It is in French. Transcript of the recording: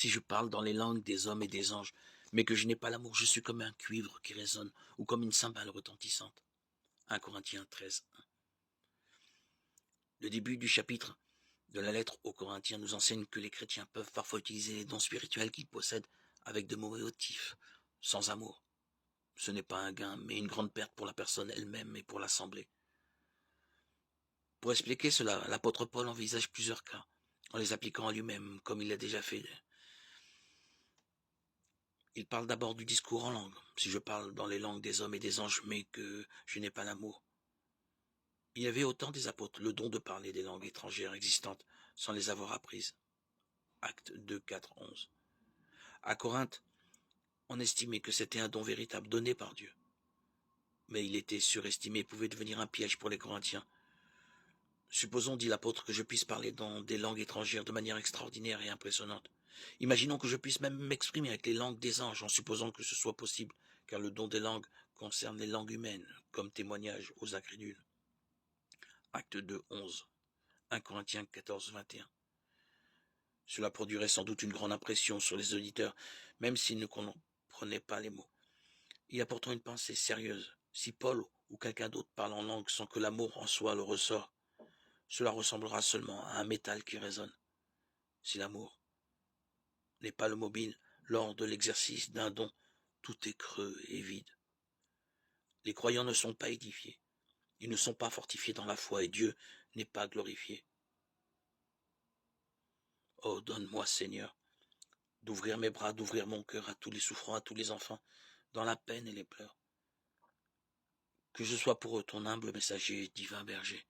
Si je parle dans les langues des hommes et des anges, mais que je n'ai pas l'amour, je suis comme un cuivre qui résonne ou comme une cymbale retentissante. 1 Corinthiens 13. Le début du chapitre de la lettre aux Corinthiens nous enseigne que les chrétiens peuvent parfois utiliser les dons spirituels qu'ils possèdent avec de mauvais motifs, sans amour. Ce n'est pas un gain, mais une grande perte pour la personne elle-même et pour l'assemblée. Pour expliquer cela, l'apôtre Paul envisage plusieurs cas, en les appliquant à lui-même, comme il l'a déjà fait. Il parle d'abord du discours en langue. Si je parle dans les langues des hommes et des anges, mais que je n'ai pas l'amour. Il y avait au temps des apôtres le don de parler des langues étrangères existantes sans les avoir apprises. Actes 2, 4, 11. À Corinthe, on estimait que c'était un don véritable donné par Dieu. Mais il était surestimé et pouvait devenir un piège pour les Corinthiens. Supposons, dit l'apôtre, que je puisse parler dans des langues étrangères de manière extraordinaire et impressionnante. Imaginons que je puisse même m'exprimer avec les langues des anges, en supposant que ce soit possible, car le don des langues concerne les langues humaines, comme témoignage aux incrédules. Acte 2, 11. 1 Corinthiens 14, 21. Cela produirait sans doute une grande impression sur les auditeurs, même s'ils ne comprenaient pas les mots. Il y a pourtant une pensée sérieuse. Si Paul ou quelqu'un d'autre parle en langue sans que l'amour en soi le ressort, cela ressemblera seulement à un métal qui résonne. Si l'amour n'est pas le mobile lors de l'exercice d'un don, tout est creux et vide. Les croyants ne sont pas édifiés. Ils ne sont pas fortifiés dans la foi et Dieu n'est pas glorifié. Oh, donne-moi, Seigneur, d'ouvrir mes bras, d'ouvrir mon cœur à tous les souffrants, à tous les enfants, dans la peine et les pleurs. Que je sois pour eux ton humble messager, divin berger.